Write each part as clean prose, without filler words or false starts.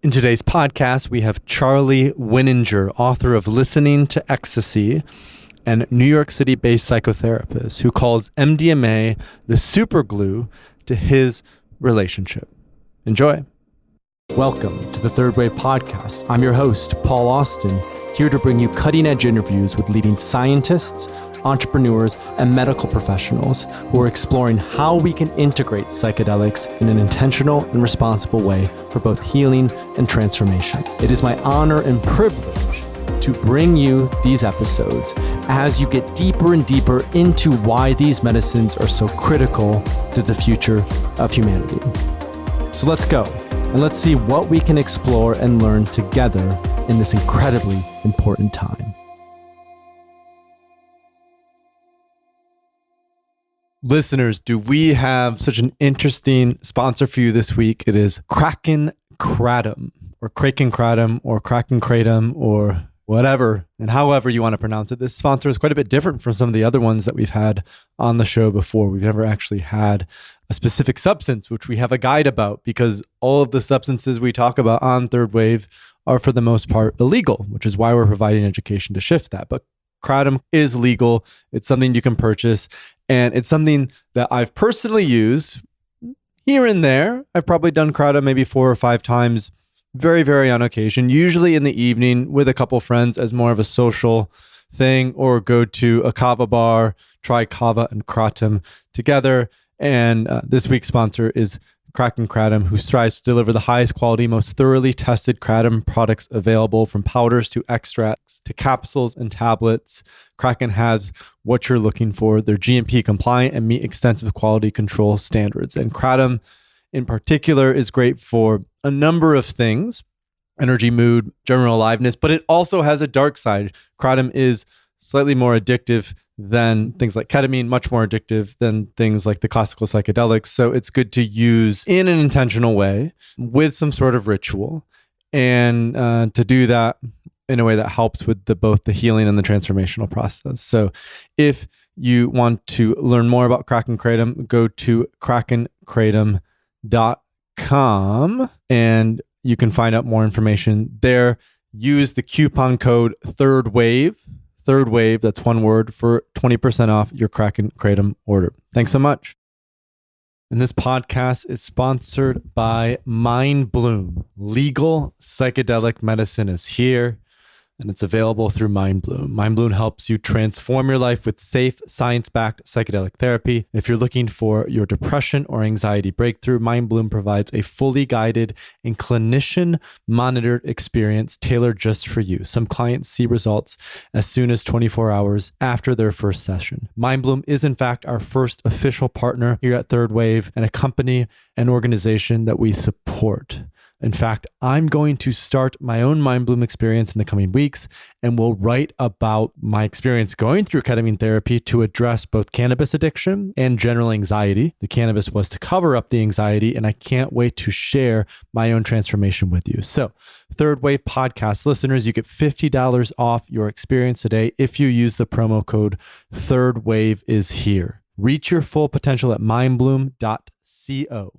In today's podcast, we have Charley Wininger, author of Listening to Ecstasy, and New York City-based psychotherapist who calls MDMA the superglue to his relationship. Enjoy. Welcome to the Third Wave Podcast. I'm your host, Paul Austin, here to bring you cutting-edge interviews with leading scientists, entrepreneurs, and medical professionals who are exploring how we can integrate psychedelics in an intentional and responsible way for both healing and transformation. It is my honor and privilege to bring you these episodes as you get deeper and deeper into why these medicines are so critical to the future of humanity. So let's go and let's see what we can explore and learn together in this incredibly important time. Listeners, do we have such an interesting sponsor for you this week? It is Kraken Kratom, or Kraken Kratom, or Kraken Kratom, or whatever, and however you want to pronounce it. This sponsor is quite a bit different from some of the other ones that we've had on the show before. We've never actually had a specific substance, which we have a guide about, because all of the substances we talk about on Third Wave are for the most part illegal, which is why we're providing education to shift that. But Kratom is legal. It's something you can purchase. And it's something that I've personally used here and there. I've probably done Kratom maybe 4 or 5 times, very, very on occasion, usually in the evening with a couple friends as more of a social thing, or go to a kava bar, try kava and kratom together. And this week's sponsor is Kraken Kratom, who strives to deliver the highest quality, most thoroughly tested kratom products available, from powders to extracts to capsules and tablets. Kraken has what you're looking for. They're GMP compliant and meet extensive quality control standards. And kratom in particular is great for a number of things: energy, mood, general aliveness, but it also has a dark side. Kratom is slightly more addictive than things like ketamine, much more addictive than things like the classical psychedelics. So it's good to use in an intentional way with some sort of ritual, and to do that in a way that helps with both the healing and the transformational process. So if you want to learn more about Kraken Kratom, go to krakenkratom.com and you can find out more information there. Use the coupon code THIRDWAVE, that's one word, for 20% off your Kraken Kratom order. Thanks so much. And this podcast is sponsored by Mind Bloom. Legal psychedelic medicine is here, and it's available through Mind Bloom. Mind Bloom helps you transform your life with safe, science-backed psychedelic therapy. If you're looking for your depression or anxiety breakthrough, Mind Bloom provides a fully guided and clinician-monitored experience tailored just for you. Some clients see results as soon as 24 hours after their first session. Mind Bloom is, in fact, our first official partner here at Third Wave, and a company and organization that we support. In fact, I'm going to start my own Mind Bloom experience in the coming weeks, and will write about my experience going through ketamine therapy to address both cannabis addiction and general anxiety. The cannabis was to cover up the anxiety, and I can't wait to share my own transformation with you. So, Third Wave Podcast listeners, you get $50 off your experience today if you use the promo code ThirdWaveIsHere. Reach your full potential at mindbloom.co.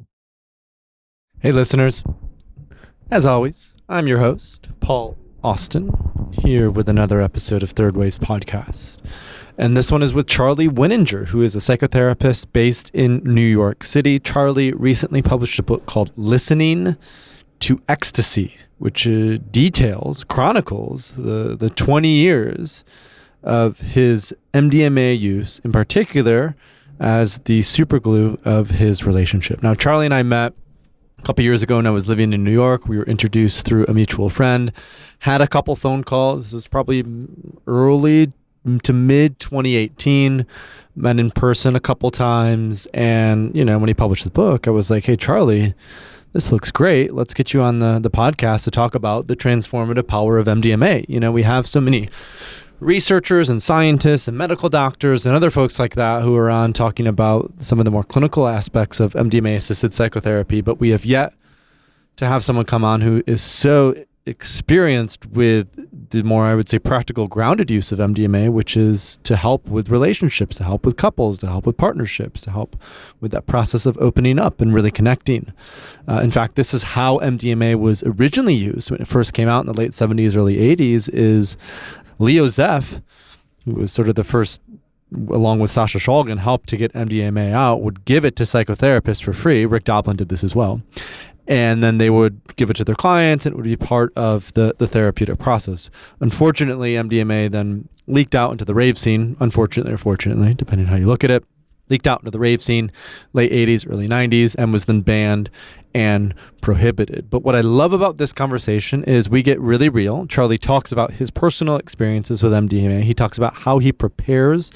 Hey listeners, as always, I'm your host, Paul Austin, here with another episode of Third Wave's podcast. And this one is with Charley Wininger, who is a psychotherapist based in New York City. Charley recently published a book called Listening to Ecstasy, which chronicles the 20 years of his MDMA use, in particular as the superglue of his relationship. Now, Charley and I met a couple years ago when I was living in New York. We were introduced through a mutual friend, had a couple phone calls. This was probably early to mid 2018, met in person a couple times. And, when he published the book, I was like, hey, Charley, this looks great. Let's get you on the podcast to talk about the transformative power of MDMA. We have so many researchers and scientists and medical doctors and other folks like that who are on talking about some of the more clinical aspects of MDMA-assisted psychotherapy, but we have yet to have someone come on who is so experienced with the more, I would say, practical, grounded use of MDMA, which is to help with relationships, to help with couples, to help with partnerships, to help with that process of opening up and really connecting. In fact, this is how MDMA was originally used when it first came out in the late 70s, early 80s, is Leo Zeff, who was sort of the first, along with Sasha Shulgin, helped to get MDMA out, would give it to psychotherapists for free. Rick Doblin did this as well. And then they would give it to their clients, and it would be part of the therapeutic process. Unfortunately, MDMA then leaked out into the rave scene, unfortunately or fortunately, depending on how you look at it, leaked out into the rave scene, late 80s, early 90s, and was then banned and prohibited. But what I love about this conversation is we get really real. Charley talks about his personal experiences with MDMA. He talks about how he prepares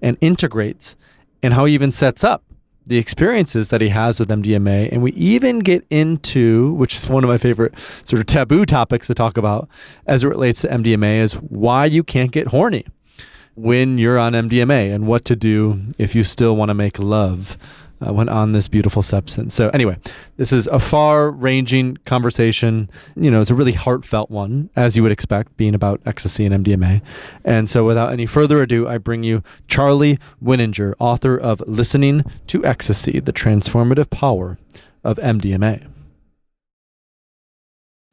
and integrates and how he even sets up the experiences that he has with MDMA. And we even get into, which is one of my favorite sort of taboo topics to talk about as it relates to MDMA, is why you can't get horny when you're on MDMA and what to do if you still want to make love when on this beautiful substance. So anyway, this is a far-ranging conversation. You know, it's a really heartfelt one, as you would expect, being about ecstasy and MDMA. And so without any further ado, I bring you Charley Wininger, author of Listening to Ecstasy, The Transformative Power of MDMA.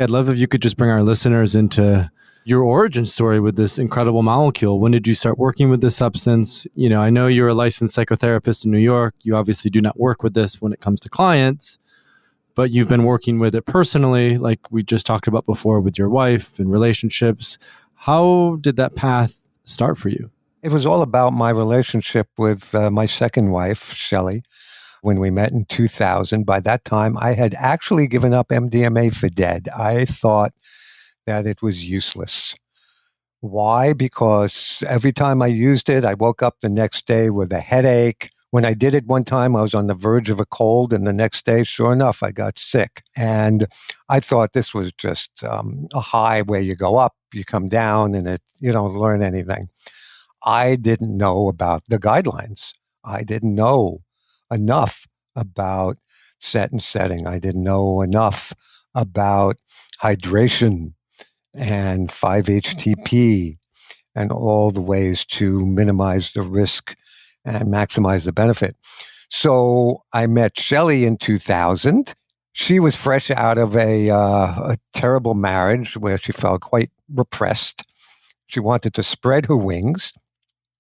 I'd love if you could just bring our listeners into your origin story with this incredible molecule. When did you start working with this substance? You know, I know you're a licensed psychotherapist in New York. You obviously do not work with this when it comes to clients, but you've been working with it personally, like we just talked about before, with your wife and relationships. How did that path start for you? It was all about my relationship with my second wife, Shelley, when we met in 2000. By that time, I had actually given up MDMA for dead. I thought that it was useless. Why? Because every time I used it, I woke up the next day with a headache. When I did it one time, I was on the verge of a cold, and the next day, sure enough, I got sick. And I thought this was just a high where you go up, you come down, and you don't learn anything. I didn't know about the guidelines. I didn't know enough about set and setting. I didn't know enough about hydration and 5-HTP and all the ways to minimize the risk and maximize the benefit. So I met Shelley in 2000. She was fresh out of a terrible marriage where she felt quite repressed. She wanted to spread her wings.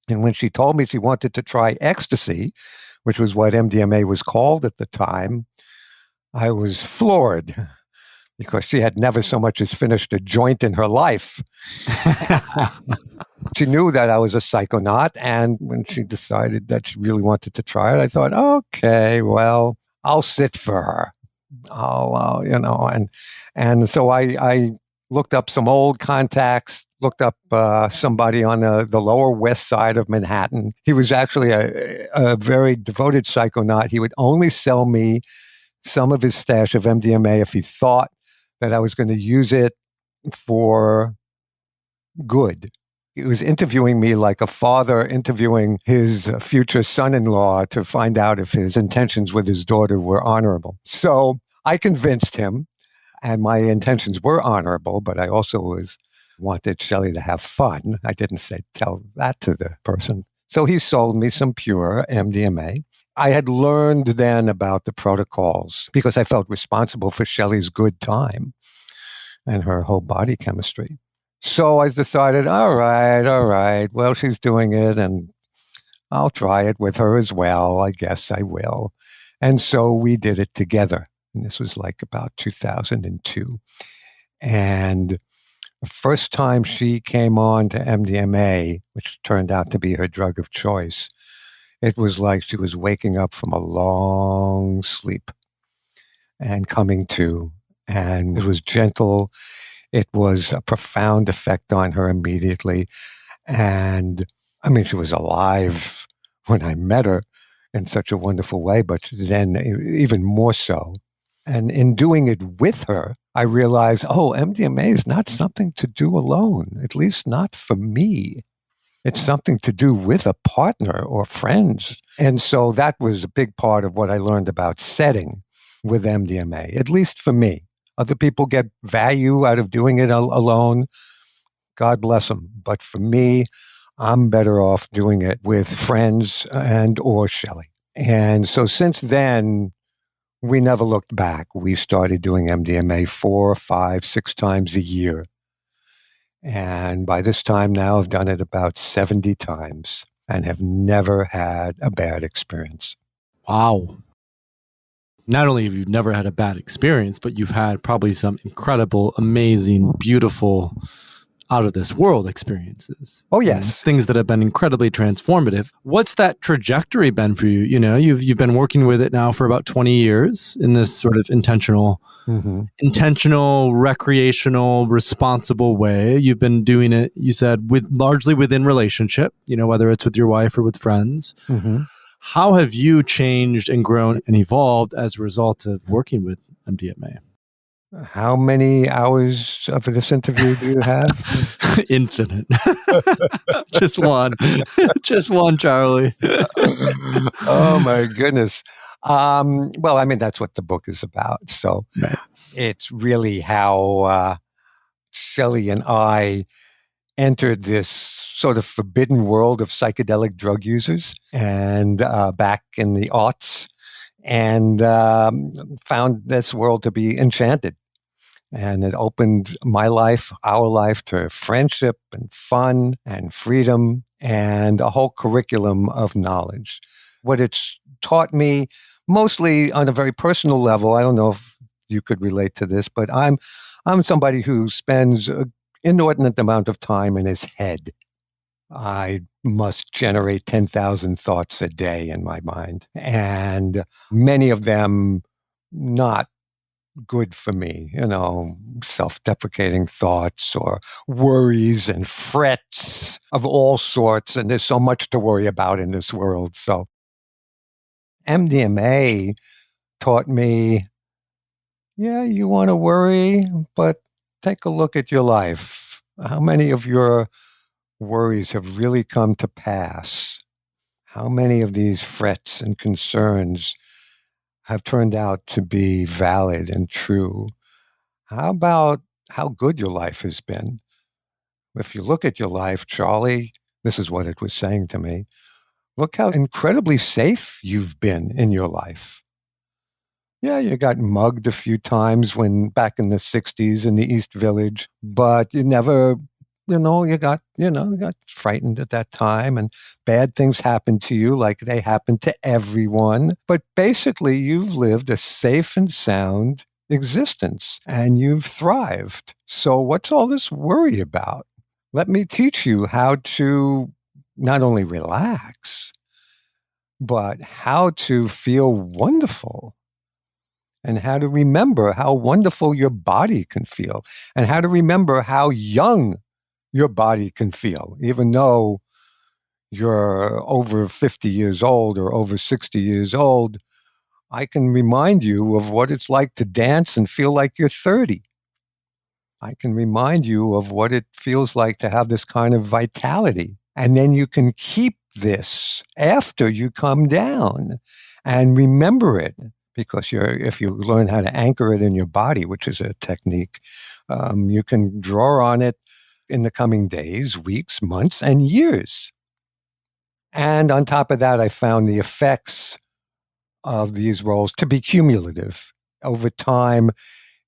And when she told me she wanted to try ecstasy, which was what MDMA was called at the time, I was floored, because she had never so much as finished a joint in her life. She knew that I was a psychonaut, and when she decided that she really wanted to try it, I thought, okay, well, I'll sit for her. And so I looked up some old contacts, looked up somebody on the lower west side of Manhattan. He was actually a very devoted psychonaut. He would only sell me some of his stash of MDMA if he thought that I was going to use it for good. He was interviewing me like a father interviewing his future son-in-law to find out if his intentions with his daughter were honorable. So I convinced him, and my intentions were honorable, but I also wanted Shelley to have fun. I didn't tell that to the person. So he sold me some pure MDMA. I had learned then about the protocols because I felt responsible for Shelley's good time and her whole body chemistry. So I decided, all right, well, she's doing it, and I'll try it with her as well. I guess I will. And so we did it together. And this was like about 2002. And the first time she came on to MDMA, which turned out to be her drug of choice, it was like she was waking up from a long sleep and coming to. And it was gentle. It was a profound effect on her immediately. And I mean, she was alive when I met her in such a wonderful way, but then even more so. And in doing it with her, I realized, MDMA is not something to do alone, at least not for me. It's something to do with a partner or friends. And so that was a big part of what I learned about setting with MDMA, at least for me. Other people get value out of doing it alone. God bless them. But for me, I'm better off doing it with friends and or Shelley. And so since then, we never looked back. We started doing MDMA 4, 5, 6 times a year. And by this time now, I've done it about 70 times and have never had a bad experience. Wow. Not only have you never had a bad experience, but you've had probably some incredible, amazing, beautiful, out of this world experiences. Oh, yes. Things that have been incredibly transformative. What's that trajectory been for you? You know, you've been working with it now for about 20 years in this sort of intentional, recreational, responsible way. You've been doing it, you said, with largely within relationship, you know, whether it's with your wife or with friends. How have you changed and grown and evolved as a result of working with MDMA? How many hours of this interview do you have? Infinite. Just one. Just one, Charlie. Oh, my goodness. Well, I mean, that's what the book is about. So it's really how Shelley and I entered this sort of forbidden world of psychedelic drug users and back in the aughts and found this world to be enchanted. And it opened my life, our life, to friendship and fun and freedom and a whole curriculum of knowledge. What it's taught me, mostly on a very personal level, I don't know if you could relate to this, but I'm somebody who spends an inordinate amount of time in his head. I must generate 10,000 thoughts a day in my mind, and many of them not good for me, you know, self-deprecating thoughts or worries and frets of all sorts. And there's so much to worry about in this world. So MDMA taught me, yeah, you want to worry, but take a look at your life. How many of your worries have really come to pass? How many of these frets and concerns have turned out to be valid and true? How about how good your life has been? If you look at your life, Charlie, this is what it was saying to me. Look how incredibly safe you've been in your life. Yeah, you got mugged a few times when back in the 60s in the East Village, but you never, you got frightened at that time and bad things happened to you like they happen to everyone. But basically, you've lived a safe and sound existence and you've thrived. So what's all this worry about? Let me teach you how to not only relax, but how to feel wonderful and how to remember how wonderful your body can feel and how to remember how young your body can feel, even though you're over 50 years old or over 60 years old. I can remind you of what it's like to dance and feel like you're 30. I can remind you of what it feels like to have this kind of vitality. And then you can keep this after you come down and remember it. Because if you learn how to anchor it in your body, which is a technique, you can draw on it in the coming days, weeks, months, and years. And on top of that, I found the effects of these roles to be cumulative. Over time,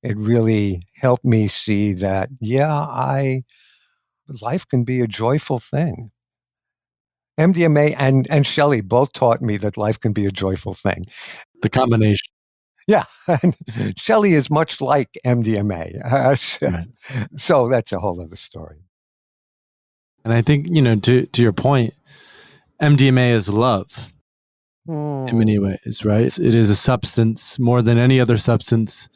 it really helped me see that, life can be a joyful thing. MDMA and Shelley both taught me that life can be a joyful thing. The combination. Yeah, and Shelley is much like MDMA. So that's a whole other story. And I think, to your point, MDMA is love in many ways, right? It is a substance more than any other substance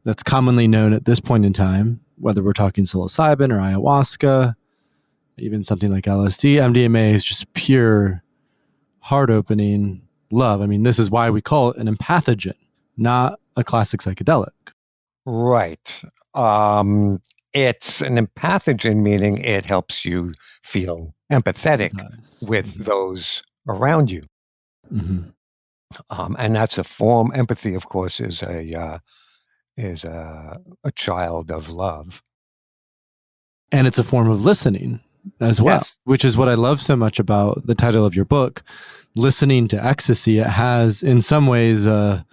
that's commonly known at this point in time, whether we're talking psilocybin or ayahuasca, even something like LSD. MDMA is just pure heart-opening love. I mean, this is why we call it an empathogen, not a classic psychedelic. Right. It's an empathogen, meaning it helps you feel empathetic with those around you. And that's a form. Empathy, of course, is a child of love. And it's a form of listening as well, Yes. which is what I love so much about the title of your book, Listening to Ecstasy. It has, in some ways, a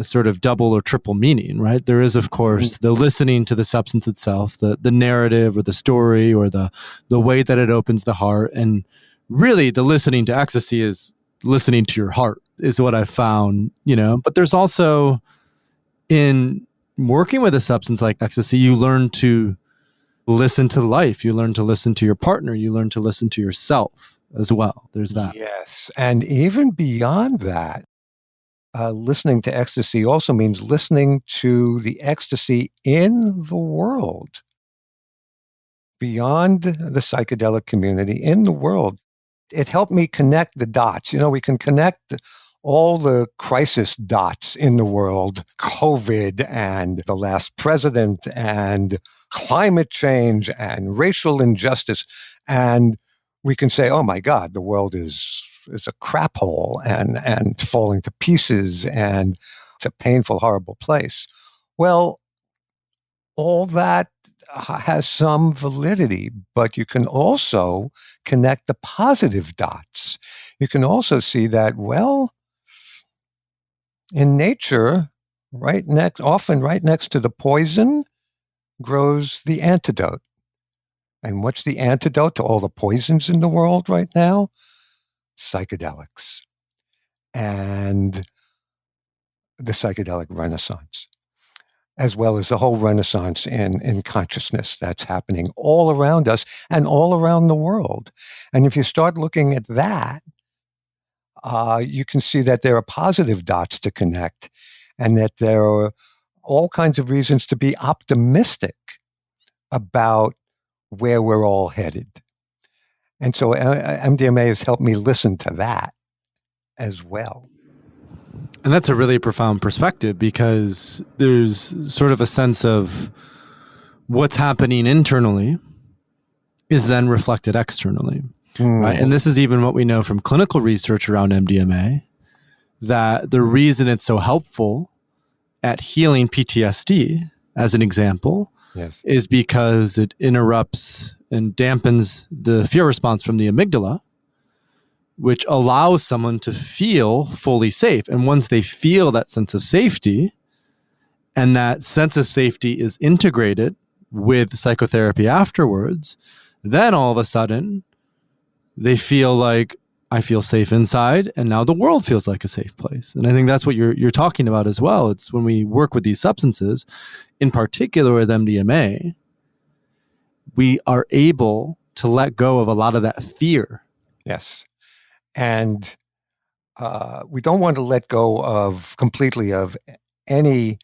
sort of double or triple meaning, right? There is, of course, the listening to the substance itself, the narrative or the story or the way that it opens the heart. And really, the listening to ecstasy is listening to your heart, is what I've found, But there's also, in working with a substance like ecstasy, you learn to listen to life. You learn to listen to your partner. You learn to listen to yourself as well. There's that. Yes. And even beyond that, listening to ecstasy also means listening to the ecstasy in the world, beyond the psychedelic community, in the world. It helped me connect the dots. We can connect all the crisis dots in the world, COVID and the last president and climate change and racial injustice. And we can say, oh my God, the world is a crap hole and falling to pieces and it's a painful, horrible place. Well, all that has some validity, but you can also connect the positive dots. You can also see that, well, in nature, often right next to the poison grows the antidote. And what's the antidote to all the poisons in the world right now? Psychedelics and the psychedelic renaissance, as well as the whole renaissance in consciousness that's happening all around us and all around the world. And if you start looking at that, you can see that there are positive dots to connect and that there are all kinds of reasons to be optimistic about where we're all headed. And so MDMA has helped me listen to that as well. And that's a really profound perspective, because there's sort of a sense of what's happening internally is then reflected externally. Right? And this is even what we know from clinical research around MDMA, that the reason it's so helpful at healing PTSD, as an example, Yes. is because it interrupts and dampens the fear response from the amygdala, which allows someone to feel fully safe. And once they feel that sense of safety, and that sense of safety is integrated with psychotherapy afterwards, then all of a sudden they feel like, I feel safe inside, and now the world feels like a safe place. And I think that's what you're talking about as well. It's when we work with these substances, in particular with MDMA, we are able to let go of a lot of that fear. Yes. And we don't want to let go completely of any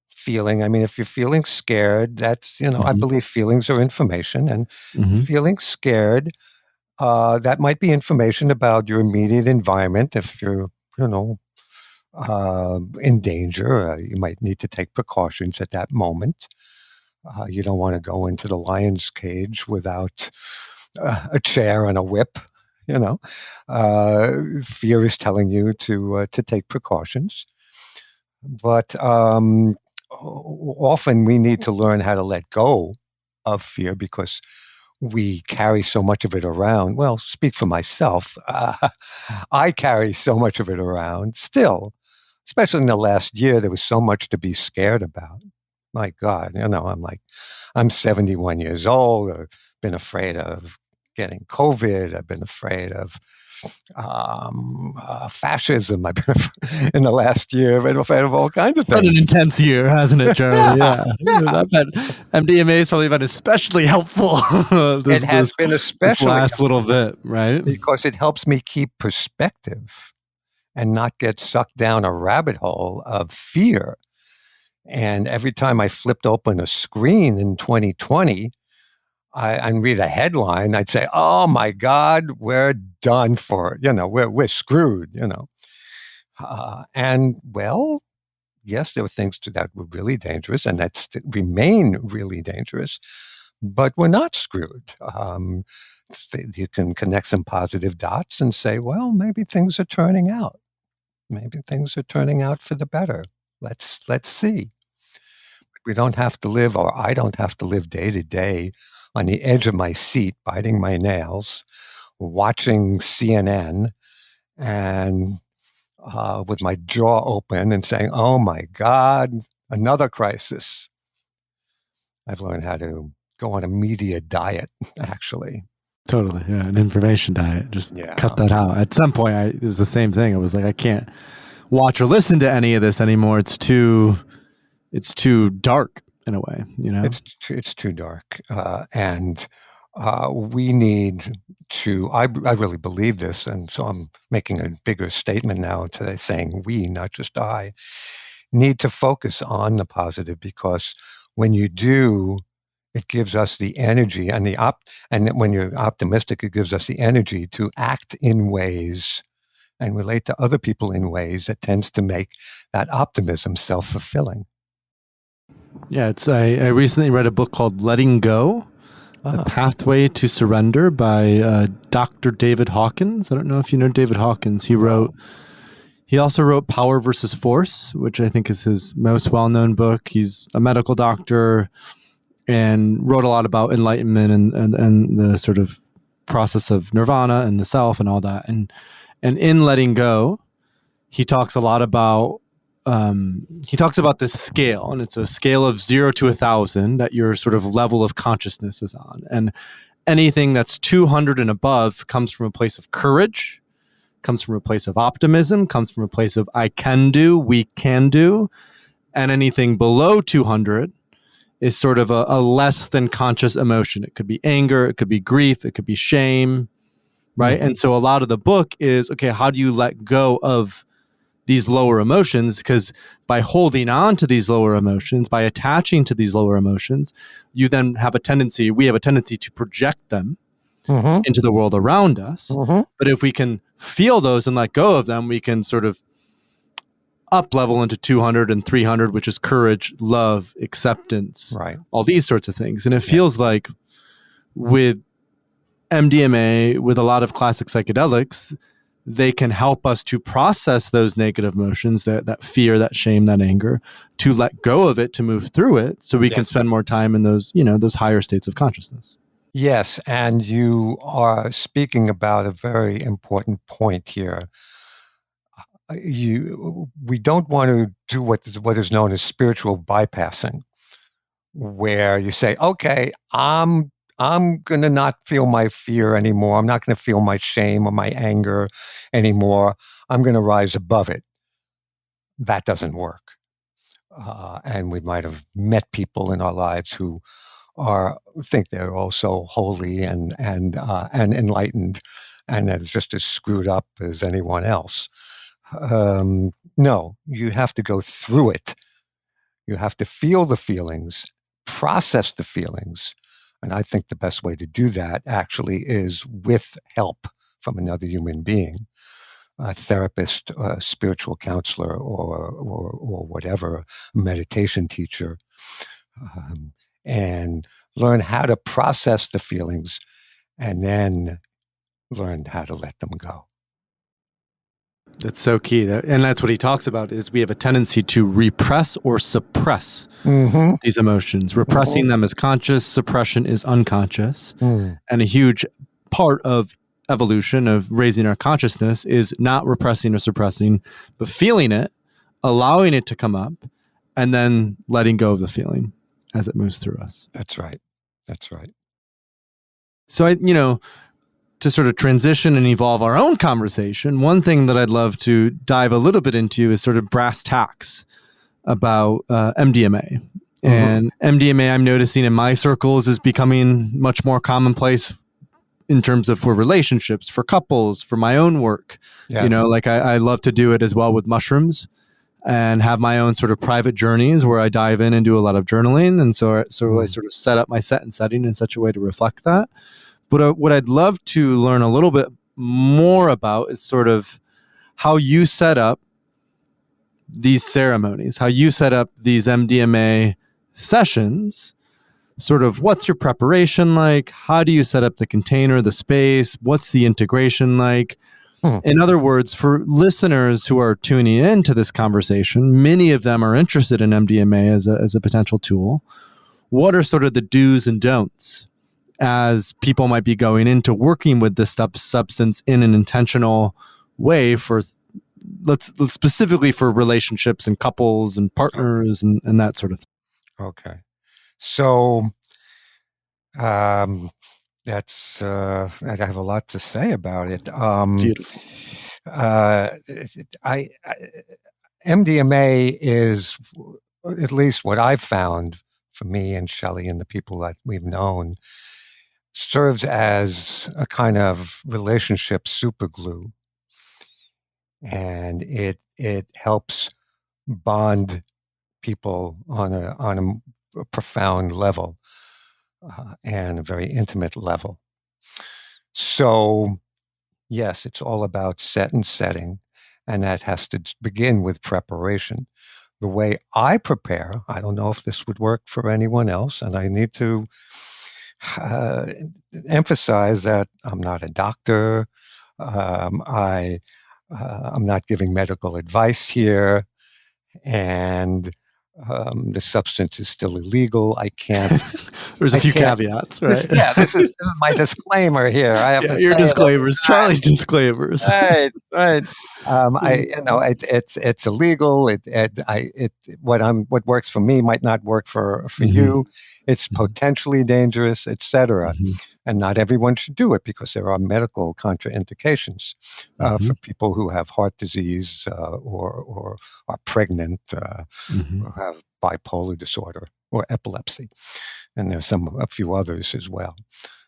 feeling. I mean, if you're feeling scared, that's, I believe feelings are information, and feeling scared, that might be information about your immediate environment. If you're, in danger, you might need to take precautions at that moment. You don't want to go into the lion's cage without a chair and a whip. Fear is telling you to take precautions. But often we need to learn how to let go of fear because we carry so much of it around. Well, speak for myself. I carry so much of it around still, especially in the last year. There was so much to be scared about. My God, I'm 71 years old. I've been afraid of getting COVID. I've been afraid of fascism. I've been in the last year. I've been afraid of all kinds of things. It's been an intense year, hasn't it, Charlie? Yeah. MDMA has probably been especially helpful. It has been especially this last little bit, right? Because it helps me keep perspective and not get sucked down a rabbit hole of fear. And every time I flipped open a screen in 2020, I'd read a headline, I'd say, oh my God, we're done for. We're screwed, and well, yes, there were things that were really dangerous and that remain really dangerous, but we're not screwed. You can connect some positive dots and say, well, maybe things are turning out. Maybe things are turning out for the better. Let's see. We don't have to live, or I don't have to live day to day on the edge of my seat, biting my nails, watching CNN, and with my jaw open and saying, "Oh my God, another crisis." I've learned how to go on a media diet, actually. Totally. Yeah. An information diet. Just cut that out. At some point, it was the same thing. I was like, I can't watch or listen to any of this anymore. It's too dark in a way, you know? It's too dark. And we need to, I really believe this. And so I'm making a bigger statement now today saying we, not just I, need to focus on the positive, because when you do, it gives us the energy and and when you're optimistic, it gives us the energy to act in ways and relate to other people in ways that tends to make that optimism self-fulfilling. Yeah, I recently read a book called Letting Go, A Pathway to Surrender by Dr. David Hawkins. I don't know if you know David Hawkins. He also wrote Power versus Force, which I think is his most well-known book. He's a medical doctor and wrote a lot about enlightenment and the sort of process of nirvana and the self and all that. And in Letting Go, he talks a lot about this scale, and it's a scale of 0 to 1,000 that your sort of level of consciousness is on. And anything that's 200 and above comes from a place of courage, comes from a place of optimism, comes from a place of I can do, we can do. And anything below 200 is sort of a less than conscious emotion. It could be anger, it could be grief, it could be shame, right? Mm-hmm. And so a lot of the book is, okay, how do you let go of these lower emotions? Because by holding on to these lower emotions, by attaching to these lower emotions, we have a tendency to project them into the world around us. But if we can feel those and let go of them, we can sort of up level into 200 and 300, which is courage, love, acceptance, right? All these sorts of things. And it feels like with MDMA, with a lot of classic psychedelics, they can help us to process those negative emotions, that fear, that shame, that anger, to let go of it, to move through it, so we can spend more time in those, those higher states of consciousness. Yes, and you are speaking about a very important point here. We don't want to do what is known as spiritual bypassing, where you say, okay, I'm going to not feel my fear anymore. I'm not going to feel my shame or my anger anymore. I'm going to rise above it. That doesn't work. And we might have met people in our lives who think they're also holy and enlightened, and they're just as screwed up as anyone else. No, you have to go through it. You have to feel the feelings, process the feelings. And I think the best way to do that actually is with help from another human being, a therapist, a spiritual counselor, or whatever, meditation teacher, and learn how to process the feelings and then learn how to let them go. That's so key. And that's what he talks about, is we have a tendency to repress or suppress these emotions. Repressing them is conscious, suppression is unconscious. And a huge part of evolution, of raising our consciousness, is not repressing or suppressing, but feeling it, allowing it to come up, and then letting go of the feeling as it moves through us. That's right. That's right. So to sort of transition and evolve our own conversation, one thing that I'd love to dive a little bit into is sort of brass tacks about MDMA. And MDMA, I'm noticing in my circles, is becoming much more commonplace in terms of for relationships, for couples, for my own work. Yes. I love to do it as well with mushrooms and have my own sort of private journeys where I dive in and do a lot of journaling. And so I sort of set up my set and setting in such a way to reflect that. But what I'd love to learn a little bit more about is sort of how you set up these ceremonies, how you set up these MDMA sessions. Sort of, what's your preparation like? How do you set up the container, the space? What's the integration like? In other words, for listeners who are tuning into this conversation, many of them are interested in MDMA as a potential tool. What are sort of the do's and don'ts as people might be going into working with this substance in an intentional way for, let's specifically for relationships and couples and partners and that sort of thing? Okay. So that's I have a lot to say about it. Beautiful. I MDMA is, at least what I've found for me and Shelley and the people that we've known, serves as a kind of relationship superglue, and it helps bond people on a profound level and a very intimate level. So yes, it's all about set and setting, and that has to begin with preparation. The way I prepare, I don't know if this would work for anyone else, and I need to emphasize that I'm not a doctor. I'm not giving medical advice here, and the substance is still illegal. I can't. There's a few caveats, right? This is my disclaimer here. I have to your say disclaimers, Charley's disclaimers. Right. It's illegal. What works for me might not work for you. It's potentially dangerous, etc. And not everyone should do it because there are medical contraindications for people who have heart disease or are pregnant, or have bipolar disorder or epilepsy, and there's a few others as well,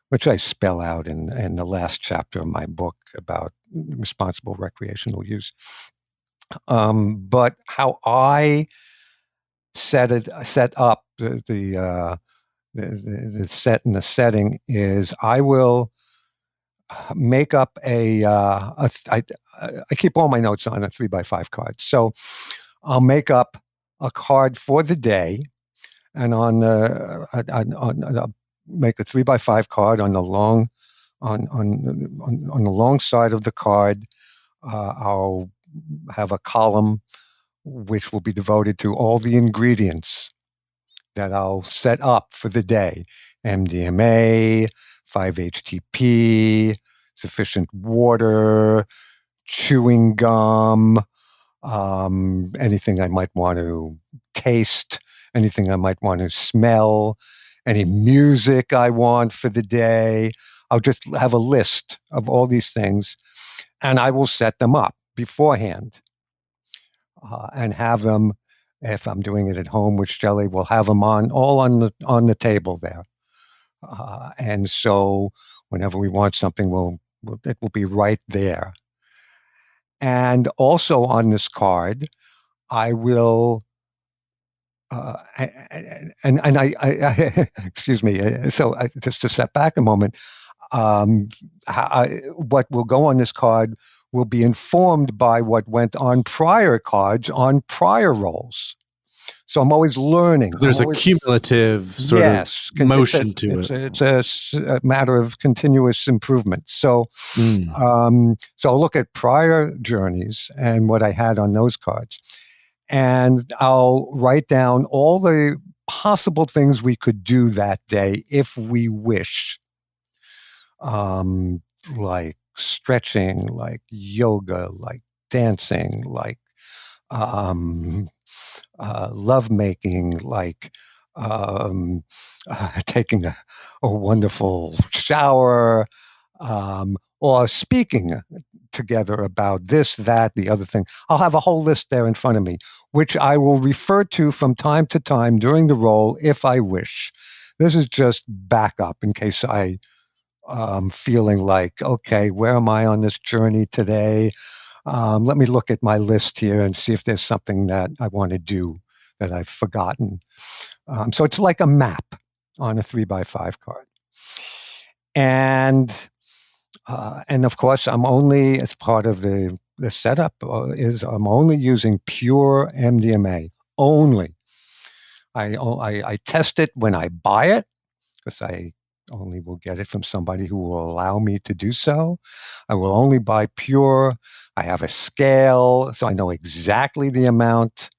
which I spell out in the last chapter of my book about responsible recreational use. But how I set up the set and the setting is I will make up I keep all my notes on a 3x5 card. So I'll make up a card for the day, and I'll make a 3x5 card on the long on the long side of the card. I'll have a column which will be devoted to all the ingredients that I'll set up for the day: MDMA, 5-HTP, sufficient water, chewing gum, anything I might want to taste, anything I might want to smell, any music I want for the day. I'll just have a list of all these things, and I will set them up beforehand and have them, if I'm doing it at home with Shelley, we'll have them on the table there. And so whenever we want something, it will be right there. And also on this card, I will, and I excuse me. So just to step back a moment, what will go on this card will be informed by what went on prior cards on prior rolls. So I'm always learning. There's a cumulative sort of motion to it. It's a matter of continuous improvement. So, so I'll look at prior journeys and what I had on those cards, and I'll write down all the possible things we could do that day if we wish, like stretching, like yoga, like dancing, like lovemaking, like taking a wonderful shower, or speaking together about this, that, the other thing. I'll have a whole list there in front of me, which I will refer to from time to time during the roll if I wish. This is just backup in case I feeling like, okay, where am I on this journey today? Let me look at my list here and see if there's something that I want to do that I've forgotten. So it's like a map on a 3x5 card. And of course, I'm only, as part of the setup, I'm only using pure MDMA, only. I test it when I buy it, because only will get it from somebody who will allow me to do so. I will only buy pure. I have a scale, so I know exactly the amount.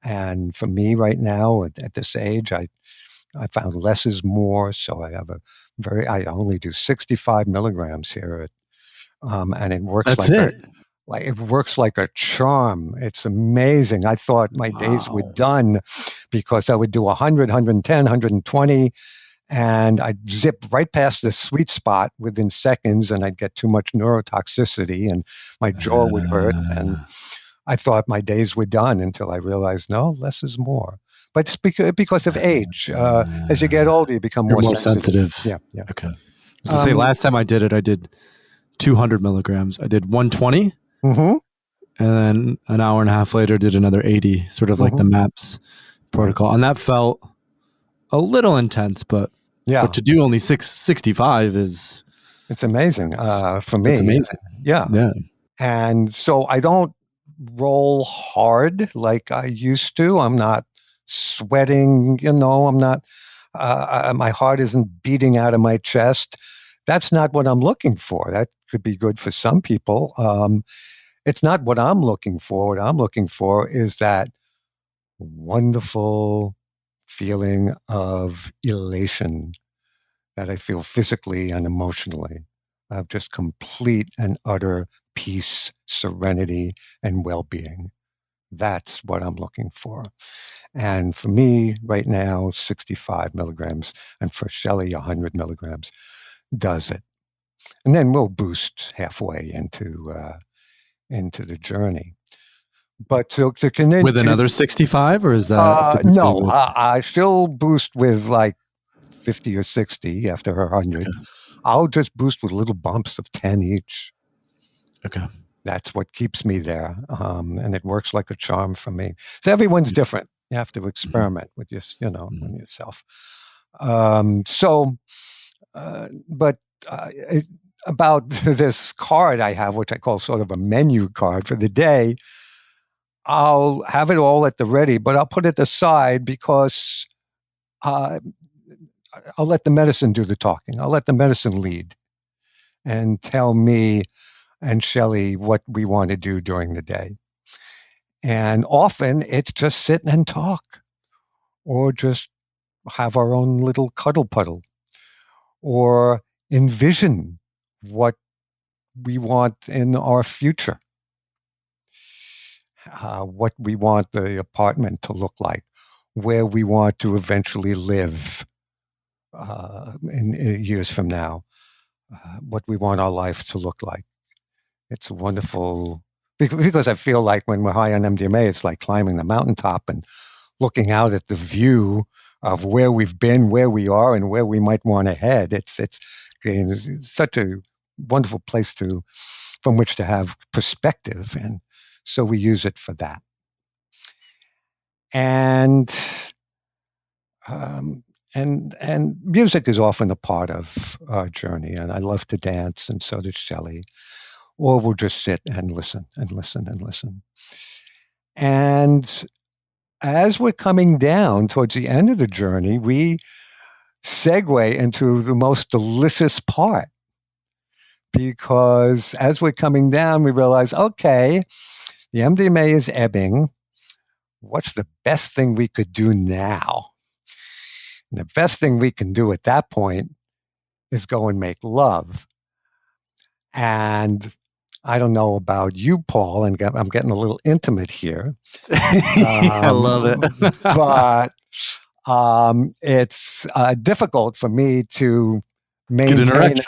And for me right now, at this age, I found less is more. So I only do 65 milligrams here. And it works That's it. it works like a charm. It's amazing. I thought my days were Wow. done because I would do 100, 110, 120, and I'd zip right past the sweet spot within seconds, and I'd get too much neurotoxicity, and my jaw would hurt. And I thought my days were done until I realized, no, less is more. But it's because of age. As you get older, you become You're more more sensitive. Yeah, yeah. Okay. I was say last time I did 200 milligrams. I did 120, Mm-hmm. and then an hour and a half later did another 80, sort of like the MAPS protocol. And that felt a little intense, but to do only 665 is... It's amazing for me. It's amazing. Yeah. And so I don't roll hard like I used to. I'm not sweating, I'm not, my heart isn't beating out of my chest. That's not what I'm looking for. That could be good for some people. It's not what I'm looking for. What I'm looking for is that wonderful feeling of elation that I feel physically and emotionally, of just complete and utter peace, serenity, and well-being. That's what I'm looking for. And for me, right now, 65 milligrams, and for Shelley, 100 milligrams does it. And then we'll boost halfway into the journey. But to connect with another 65, or is that no? I still boost with like 50 or 60 after her 100. Okay. I'll just boost with little bumps of 10 each. Okay. That's what keeps me there. And it works like a charm for me. So everyone's different. You have to experiment with on yourself. About this card I have, which I call sort of a menu card for the day, I'll have it all at the ready, but I'll put it aside because I'll let the medicine do the talking. I'll let the medicine lead and tell me and Shelley what we want to do during the day. And often it's just sit and talk, or just have our own little cuddle puddle, or envision what we want in our future, what we want the apartment to look like, where we want to eventually live in years from now, what we want our life to look like. It's wonderful because I feel like when we're high on MDMA, it's like climbing the mountaintop and looking out at the view of where we've been, where we are, and where we might want to head. It's such a wonderful place from which to have perspective, and so we use it for that. And music is often a part of our journey, and I love to dance, and so does Shelley. Or we'll just sit and listen and listen and listen. And as we're coming down towards the end of the journey, we segue into the most delicious part. Because as we're coming down, we realize, okay, the MDMA is ebbing. What's the best thing we could do now? And the best thing we can do at that point is go and make love. And I don't know about you, Paul, and I'm getting a little intimate here. I love it. But it's difficult for me to maintain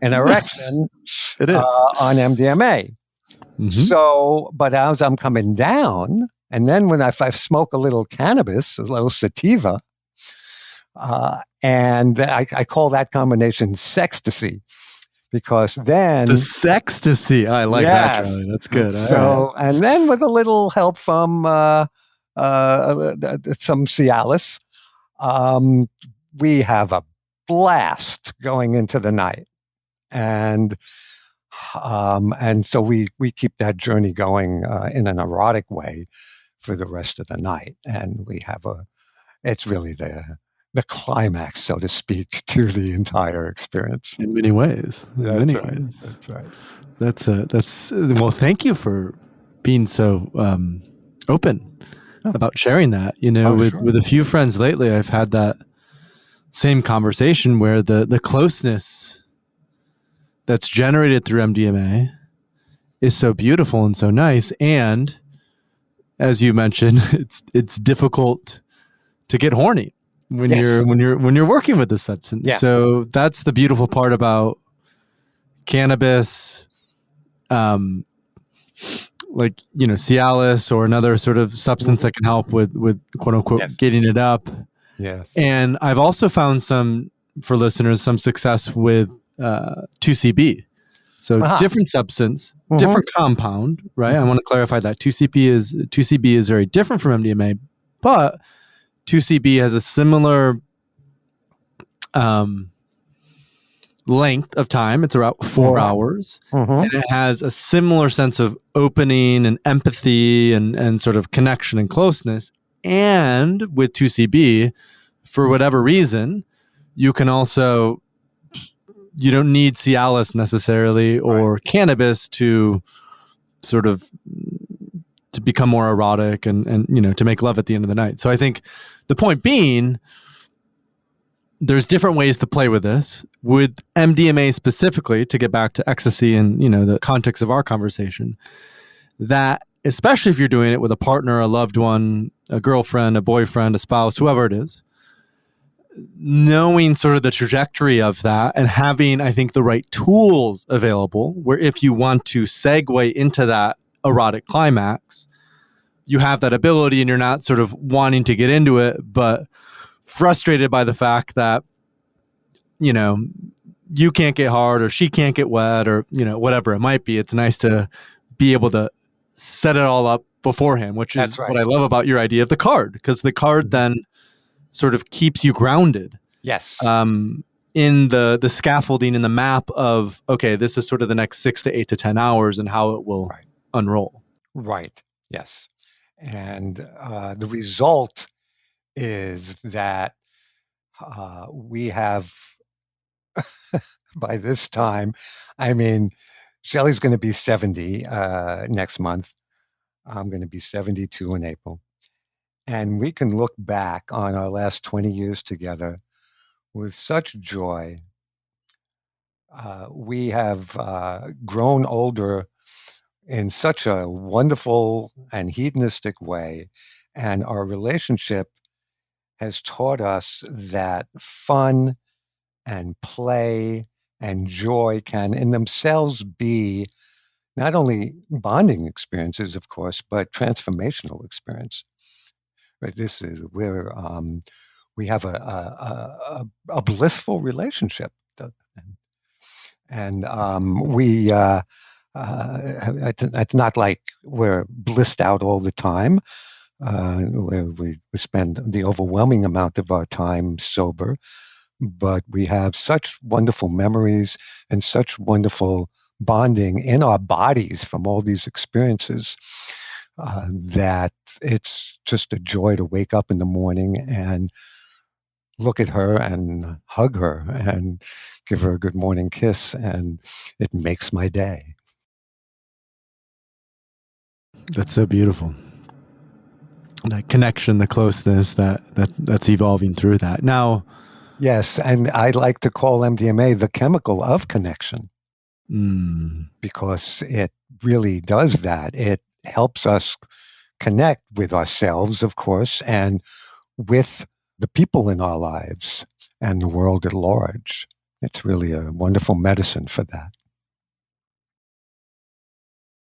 an erection it is. on MDMA. Mm-hmm. So, but as I'm coming down, and then when I smoke a little cannabis, a little sativa, and I call that combination Sextacy. Because then... The Sextacy. I like that, Charlie. That's good. So, and then with a little help from some Cialis, we have a blast going into the night. And so we keep that journey going in an erotic way for the rest of the night. And we have it's really the the climax, so to speak, to the entire experience. In many ways. That's right. Well, thank you for being so open about sharing that. With a few friends lately, I've had that same conversation where the closeness that's generated through MDMA is so beautiful and so nice. And as you mentioned, it's difficult to get horny when you're working with the substance. Yeah. So that's the beautiful part about cannabis, like Cialis or another sort of substance that can help with quote unquote getting it up. Yes. And I've also found some success with 2CB. So different substance, different compound, right? I want to clarify that 2CB is very different from MDMA, but 2CB has a similar length of time. It's about 4 hours. And it has a similar sense of opening and empathy and sort of connection and closeness. And with 2CB, for whatever reason, you don't need Cialis necessarily or cannabis to sort of to become more erotic and to make love at the end of the night. So I think the point being, there's different ways to play with this. With MDMA specifically, to get back to ecstasy and the context of our conversation, that especially if you're doing it with a partner, a loved one, a girlfriend, a boyfriend, a spouse, whoever it is, knowing sort of the trajectory of that and having, I think, the right tools available where if you want to segue into that erotic climax, you have that ability and you're not sort of wanting to get into it, but frustrated by the fact that, you can't get hard or she can't get wet or, whatever it might be. It's nice to be able to set it all up beforehand, which is what I love about your idea of the card, because the card then sort of keeps you grounded. Yes. In the scaffolding, in the map of, okay, this is sort of the next 6 to 8 to 10 hours and how it will unroll. Right. Yes. And the result is that we have, by this time, Shelley's going to be 70 next month. I'm going to be 72 in April. And we can look back on our last 20 years together with such joy. We have grown older in such a wonderful and hedonistic way. And our relationship has taught us that fun and play and joy can in themselves be not only bonding experiences, of course, but transformational experience. But this is where we have a blissful relationship. And it's not like we're blissed out all the time, where we spend the overwhelming amount of our time sober, but we have such wonderful memories and such wonderful bonding in our bodies from all these experiences that it's just a joy to wake up in the morning and look at her and hug her and give her a good morning kiss, and it makes my day. That's so beautiful. That connection, the closeness that's evolving through that. Now, yes, and I like to call MDMA the chemical of connection because it really does that. It helps us connect with ourselves, of course, and with the people in our lives and the world at large. It's really a wonderful medicine for that.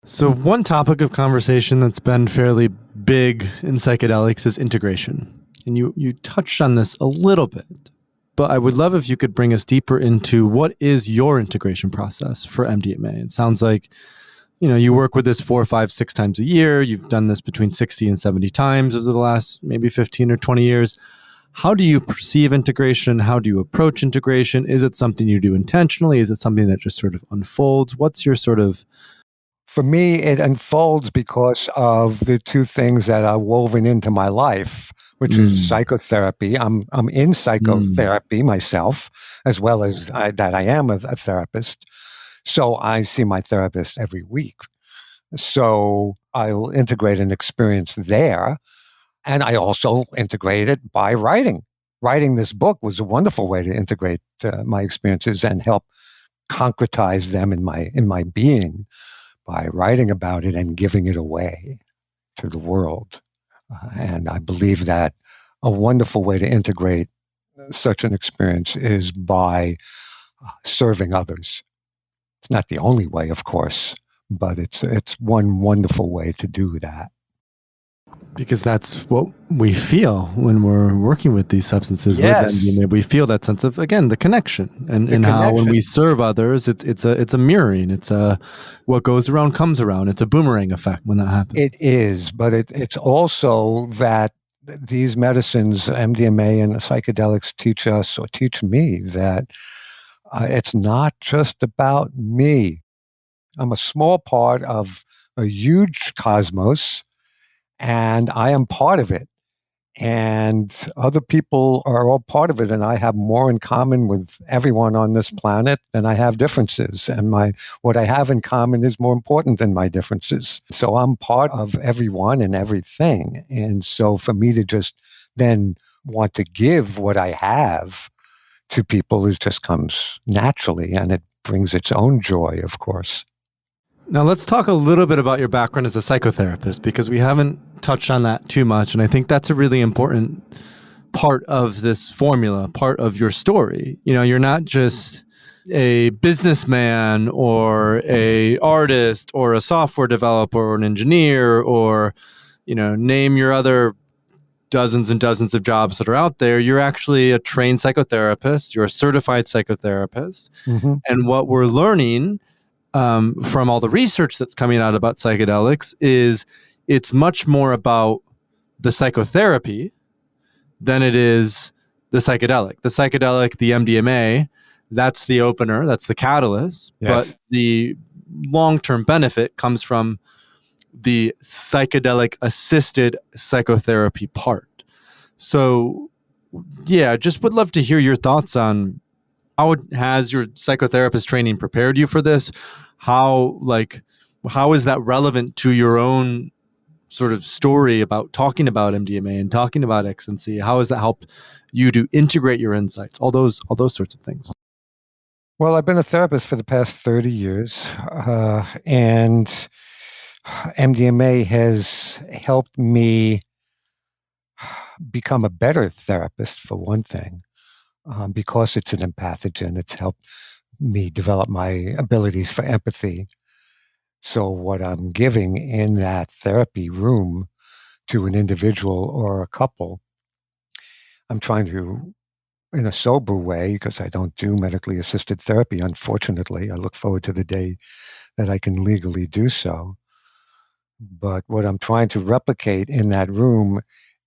So one topic of conversation that's been fairly big in psychedelics is integration. And you touched on this a little bit, but I would love if you could bring us deeper into what is your integration process for MDMA. It sounds like, you work with this 4, 5, 6 times a year. You've done this between 60 and 70 times over the last maybe 15 or 20 years. How do you perceive integration? How do you approach integration? Is it something you do intentionally? Is it something that just sort of unfolds? What's your sort of... For me, it unfolds because of the two things that are woven into my life. which is psychotherapy. I'm in psychotherapy myself, as well as that I am a therapist. So I see my therapist every week. So I'll integrate an experience there. And I also integrate it by writing. Writing this book was a wonderful way to integrate my experiences and help concretize them in my being by writing about it and giving it away to the world. And I believe that a wonderful way to integrate such an experience is by serving others. It's not the only way, of course, but it's one wonderful way to do that. Because that's what we feel when we're working with these substances. Yes. With MDMA, we feel that sense of, again, the connection, and how when we serve others, it's a mirroring. It's what goes around comes around. It's a boomerang effect when that happens. It is, but it's also that these medicines, MDMA and the psychedelics, teach us or teach me that it's not just about me. I'm a small part of a huge cosmos, and I am part of it. And other people are all part of it, and I have more in common with everyone on this planet than I have differences. And what I have in common is more important than my differences. So I'm part of everyone and everything. And so for me to just then want to give what I have to people, it just comes naturally, and it brings its own joy, of course. Now let's talk a little bit about your background as a psychotherapist, because we haven't touched on that too much. And I think that's a really important part of this formula, part of your story. You know, you're not just a businessman or a artist or a software developer or an engineer, or, you know, name your other dozens and dozens of jobs that are out there. You're actually a trained psychotherapist. You're a certified psychotherapist. Mm-hmm. And what we're learning from all the research that's coming out about psychedelics is it's much more about the psychotherapy than it is the psychedelic. The psychedelic, the MDMA, that's the opener, that's the catalyst. Yes. But the long-term benefit comes from the psychedelic assisted psychotherapy part. So, yeah, just would love to hear your thoughts on how has your psychotherapist training prepared you for this? How is that relevant to your own sort of story about talking about MDMA and talking about ecstasy? How has that helped you to integrate your insights? All those sorts of things. Well, I've been a therapist for the past 30 years, and MDMA has helped me become a better therapist, for one thing, because it's an empathogen. It's helped me develop my abilities for empathy. So what I'm giving in that therapy room to an individual or a couple, I'm trying to, in a sober way, because I don't do medically assisted therapy, unfortunately. I look forward to the day that I can legally do so. But what I'm trying to replicate in that room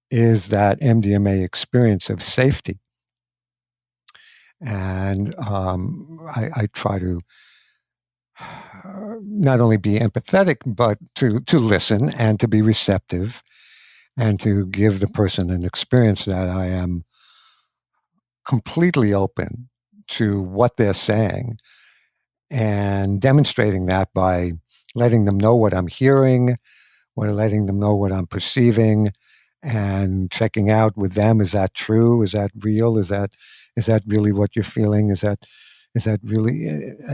is that MDMA experience of safety. And I try to not only be empathetic, but to listen and to be receptive and to give the person an experience that I am completely open to what they're saying, and demonstrating that by letting them know what I'm hearing, or letting them know what I'm perceiving, and checking out with them, is that true? Is that real? Is that really what you're feeling? Is that really?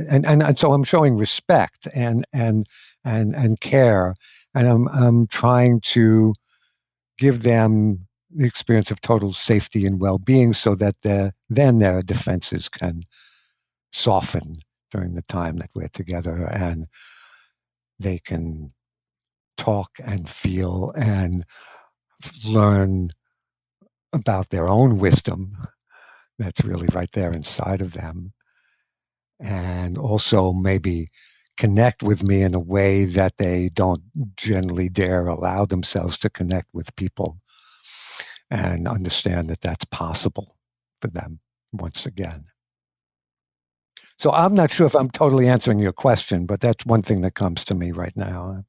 And so I'm showing respect and care, and I'm trying to give them the experience of total safety and well-being, so that then their defenses can soften during the time that we're together, and they can talk and feel and learn about their own wisdom that's really right there inside of them. And also maybe connect with me in a way that they don't generally dare allow themselves to connect with people, and understand that that's possible for them once again. So I'm not sure if I'm totally answering your question, but that's one thing that comes to me right now.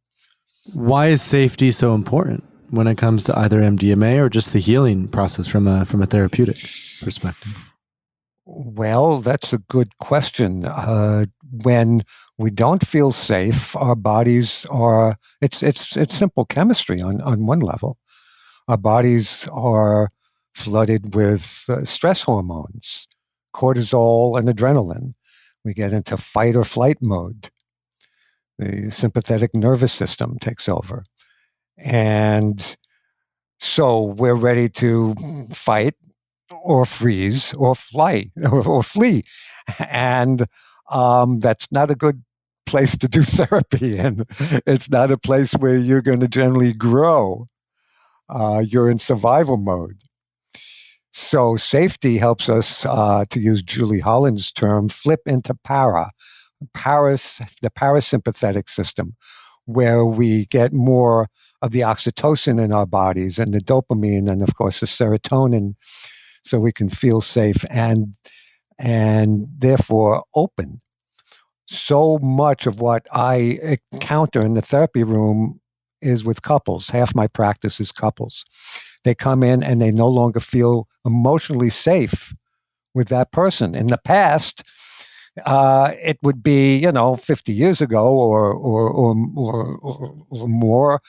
Why is safety so important? when it comes to either MDMA or just the healing process from a therapeutic perspective? Well, that's a good question. When we don't feel safe, our bodies are, it's simple chemistry on one level. Our bodies are flooded with stress hormones, cortisol and adrenaline. We get into fight or flight mode. The sympathetic nervous system takes over. And so we're ready to fight or freeze or fly or flee. And that's not a good place to do therapy. And it's not a place where you're going to generally grow. You're in survival mode. So safety helps us, to use Julie Holland's term, flip into the parasympathetic system, where we get more of the oxytocin in our bodies and the dopamine and, of course, the serotonin, so we can feel safe and therefore open. So much of what I encounter in the therapy room is with couples. Half my practice is couples. They come in and they no longer feel emotionally safe with that person. In the past, it would be 50 years ago or more.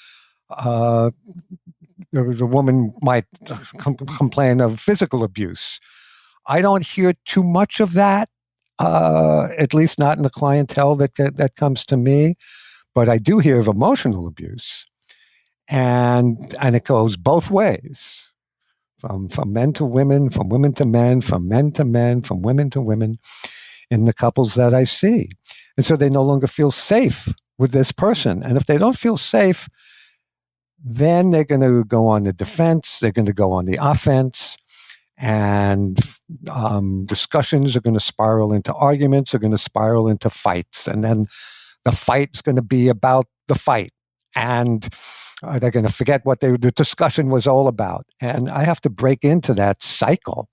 There was a woman might complain of physical abuse. I don't hear too much of that, at least not in the clientele that comes to me. But I do hear of emotional abuse, and it goes both ways, from men to women, from women to men, from men to men, from women to women, in the couples that I see. And so they no longer feel safe with this person. And if they don't feel safe, then they're going to go on the defense, they're going to go on the offense, and discussions are going to spiral into arguments, are going to spiral into fights. And then the fight's going to be about the fight. And they're going to forget what the discussion was all about. And I have to break into that cycle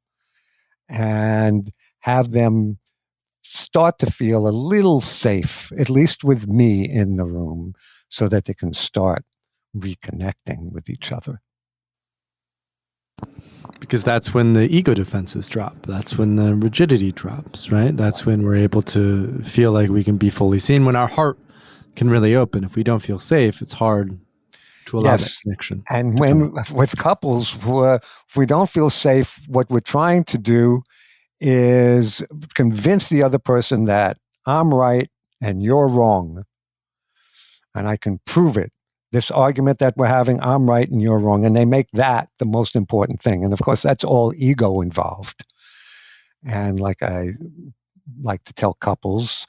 and have them start to feel a little safe, at least with me in the room, so that they can start reconnecting with each other. Because that's when the ego defenses drop. That's when the rigidity drops, right? That's when we're able to feel like we can be fully seen, when our heart can really open. If we don't feel safe, it's hard to allow that connection. And with couples, if we don't feel safe, what we're trying to do is convince the other person that I'm right and you're wrong. And I can prove it. This argument that we're having, I'm right and you're wrong. And they make that the most important thing. And of course, that's all ego involved. And like I like to tell couples,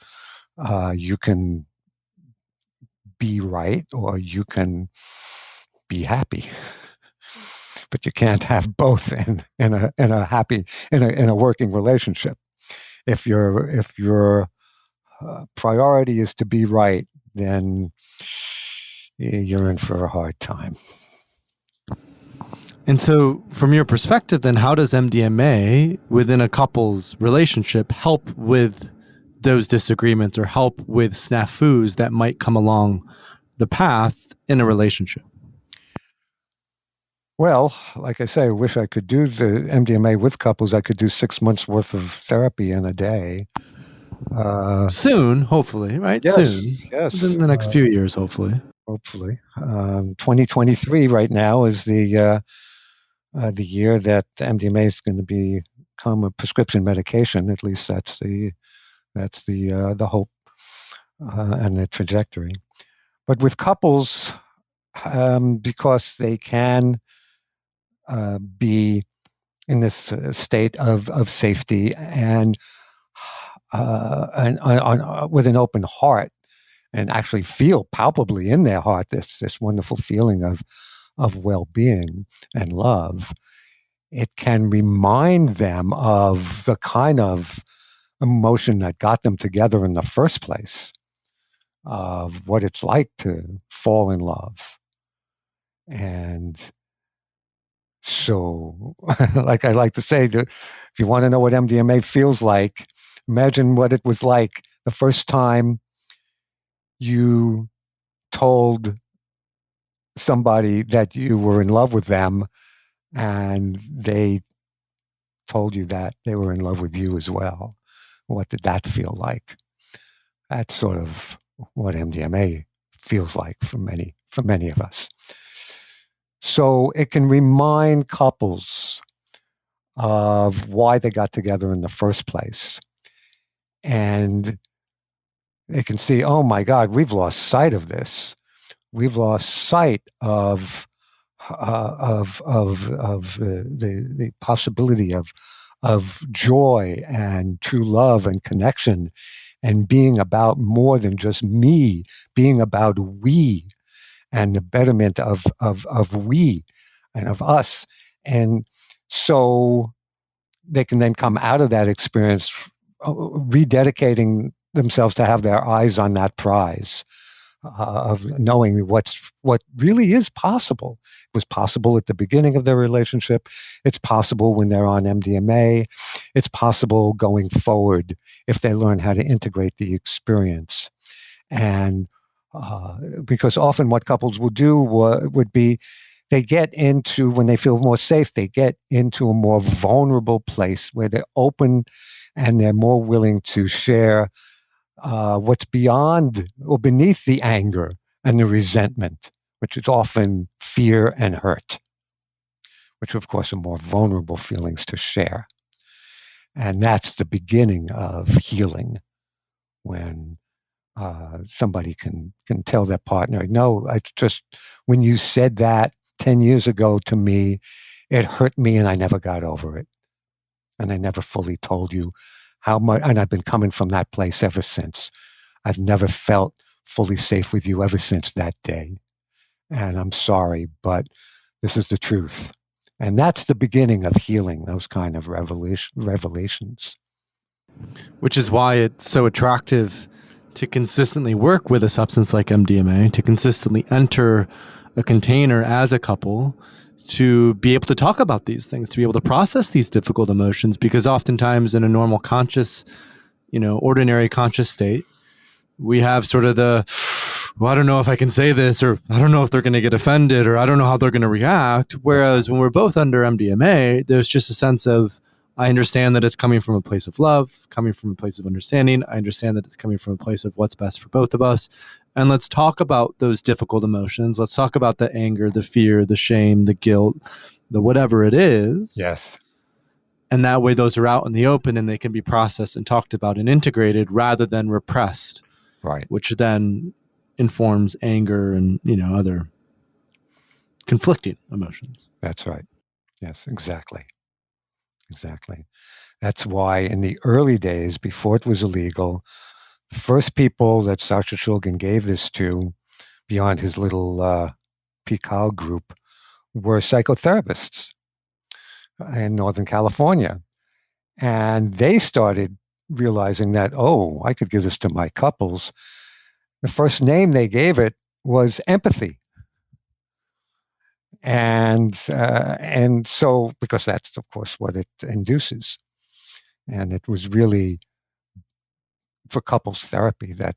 you can be right or you can be happy. But you can't have both in a working relationship. If your priority is to be right, then you're in for a hard time. And so, from your perspective, then, how does MDMA within a couple's relationship help with those disagreements or help with snafus that might come along the path in a relationship? Well, like I say, I wish I could do the MDMA with couples. I could do 6 months worth of therapy in a day. Soon, hopefully, right? Yes, Soon. yes. Within the next few years, hopefully. Hopefully. 2023 right now is the year that MDMA is going to become a prescription medication. At least that's the hope and the trajectory. But with couples, because they can be in this state of safety and with an open heart, and actually feel palpably in their heart this wonderful feeling of well-being and love, it can remind them of the kind of emotion that got them together in the first place, of what it's like to fall in love. And so, like I like to say, if you want to know what MDMA feels like, imagine what it was like the first time you told somebody that you were in love with them and they told you that they were in love with you as well. What did that feel like? That's sort of what MDMA feels like for many of us. So it can remind couples of why they got together in the first place. And they can see, oh my God, we've lost sight of this. We've lost sight of the possibility of joy and true love and connection and being about more than just me, being about we and the betterment of we and of us. And so they can then come out of that experience rededicating themselves to have their eyes on that prize of knowing what really is possible. It was possible at the beginning of their relationship. It's possible when they're on MDMA. It's possible going forward if they learn how to integrate the experience. And because often what couples will do would be they get into, when they feel more safe, they get into a more vulnerable place where they're open and they're more willing to share what's beyond or beneath the anger and the resentment, which is often fear and hurt, which of course are more vulnerable feelings to share. And that's the beginning of healing, when somebody can tell their partner, no, when you said that 10 years ago to me, it hurt me and I never got over it. And I never fully told you how much, and I've been coming from that place ever since. I've never felt fully safe with you ever since that day. And I'm sorry, but this is the truth. And that's the beginning of healing, those kind of revelations. Which is why it's so attractive to consistently work with a substance like MDMA, to consistently enter a container as a couple, to be able to talk about these things, to be able to process these difficult emotions, because oftentimes in a normal conscious, ordinary conscious state, we have sort of I don't know if I can say this, or I don't know if they're going to get offended, or I don't know how they're going to react. Whereas when we're both under MDMA, there's just a sense of, I understand that it's coming from a place of love, coming from a place of understanding. I understand that it's coming from a place of what's best for both of us. And let's talk about those difficult emotions. Let's talk about the anger, the fear, the shame, the guilt, the whatever it is. Yes. And that way those are out in the open and they can be processed and talked about and integrated rather than repressed. Right. Which then informs anger and, other conflicting emotions. That's right. Yes, exactly. Exactly. That's why in the early days, before it was illegal, the first people that Sasha Shulgin gave this to, beyond his little Pikal group, were psychotherapists in Northern California. And they started realizing that, oh, I could give this to my couples. The first name they gave it was empathy. And so, because that's, of course, what it induces. And it was really for couples therapy that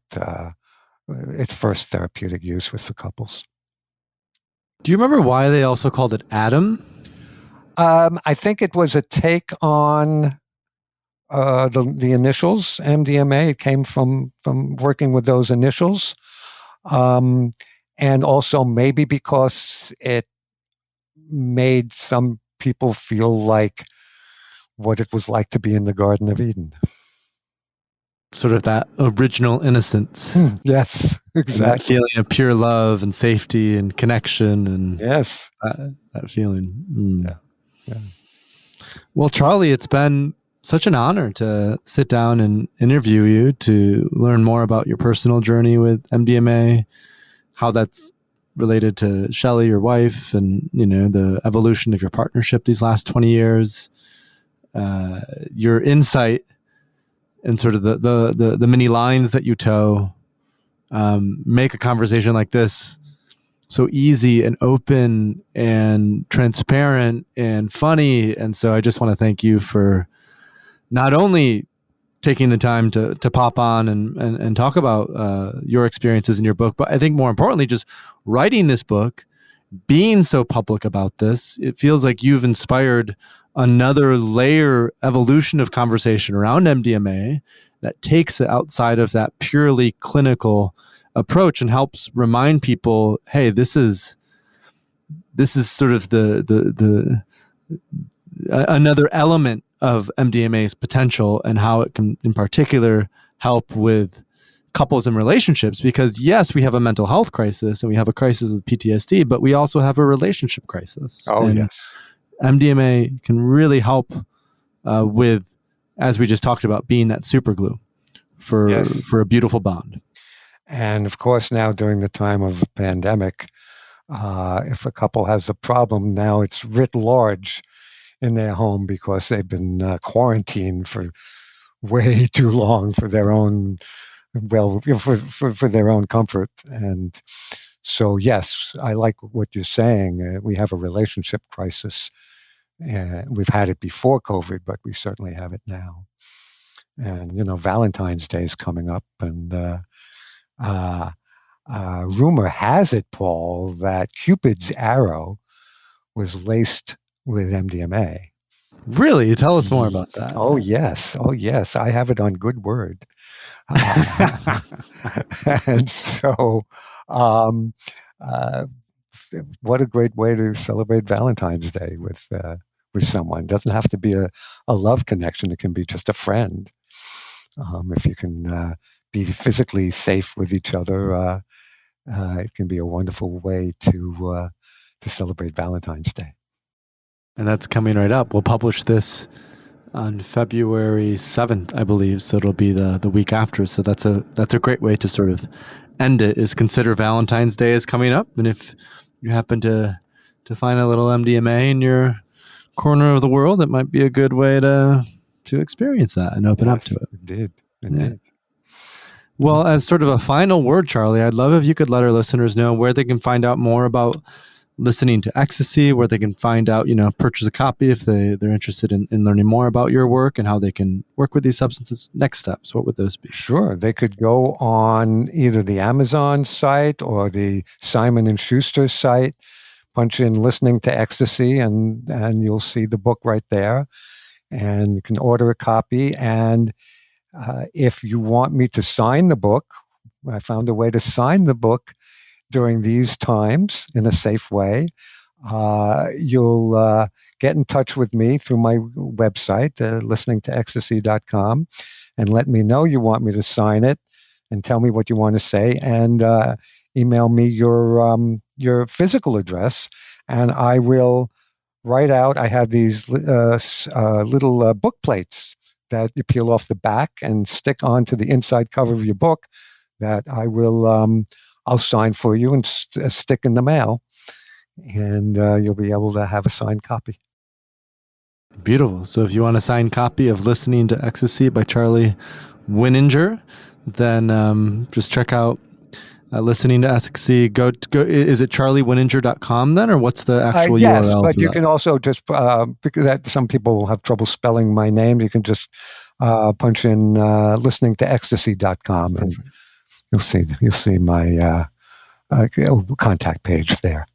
its first therapeutic use was for couples. Do you remember why they also called it Adam? I think it was a take on the initials, MDMA. It came from working with those initials. And also maybe because it made some people feel like what it was like to be in the Garden of Eden. Sort of that original innocence. Yes, exactly. That feeling of pure love and safety and connection and yes, that feeling. Yeah. Well, Charley, it's been such an honor to sit down and interview you, to learn more about your personal journey with MDMA, how that's related to Shelley, your wife, and the evolution of your partnership these last 20 years. Your insight and sort of the many lines that you toe make a conversation like this so easy and open and transparent and funny. And so I just want to thank you for not only taking the time to pop on and talk about your experiences in your book, but I think more importantly, just writing this book being so public about this, it feels like you've inspired another layer evolution of conversation around MDMA that takes it outside of that purely clinical approach and helps remind people, hey, this is sort of the another element of MDMA's potential and how it can in particular help with couples and relationships, because yes, we have a mental health crisis and we have a crisis with PTSD, but we also have a relationship crisis. Oh, and yes. MDMA can really help with, as we just talked about, being that super glue for a beautiful bond. And of course, now during the time of a pandemic, if a couple has a problem, now it's writ large in their home because they've been quarantined for way too long for their own, for their own comfort. And so, yes, I like what you're saying. We have a relationship crisis. We've had it before COVID, but we certainly have it now. And, Valentine's Day is coming up, and rumor has it, Paul, that Cupid's arrow was laced with MDMA. Really? Tell us more about that. Oh, yes. I have it on good word. And so, what a great way to celebrate Valentine's Day with someone. It doesn't have to be a love connection. It can be just a friend. If you can be physically safe with each other, it can be a wonderful way to celebrate Valentine's Day. And that's coming right up. We'll publish this on February 7th, I believe. So it'll be the week after. So that's a great way to sort of end it, is consider Valentine's Day is coming up. And if you happen to find a little MDMA in your corner of the world, it might be a good way to experience that and open up to it. Indeed. Yeah. Well, as sort of a final word, Charley, I'd love if you could let our listeners know where they can find out more about listening to Ecstasy, where they can find out, purchase a copy if they're interested in learning more about your work and how they can work with these substances. Next steps, what would those be? Sure. They could go on either the Amazon site or the Simon & Schuster site, punch in Listening to Ecstasy, and you'll see the book right there. And you can order a copy. And if you want me to sign the book, I found a way to sign the book during these times in a safe way. You'll get in touch with me through my website, listeningtoecstasy.com, and let me know you want me to sign it and tell me what you want to say, and email me your physical address, and I will write out. I have these little book plates that you peel off the back and stick onto the inside cover of your book that I will I'll sign for you and stick in the mail, and you'll be able to have a signed copy. Beautiful. So if you want a signed copy of Listening to Ecstasy by Charley Wininger, then just check out Listening to Ecstasy. Go. Is it charleywininger.com then, or what's the actual yes, URL? But you can also just, because some people will have trouble spelling my name, you can just punch in listeningtoecstasy.com, and you'll see my contact page there.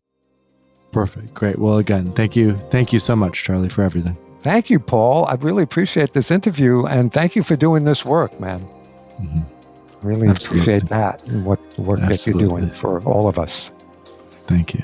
Perfect. Great. Well, again, thank you so much, Charley, for everything. Thank you, Paul. I really appreciate this interview, and thank you for doing this work, man. Mm-hmm. Really appreciate that and what the work that you're doing for all of us. Thank you.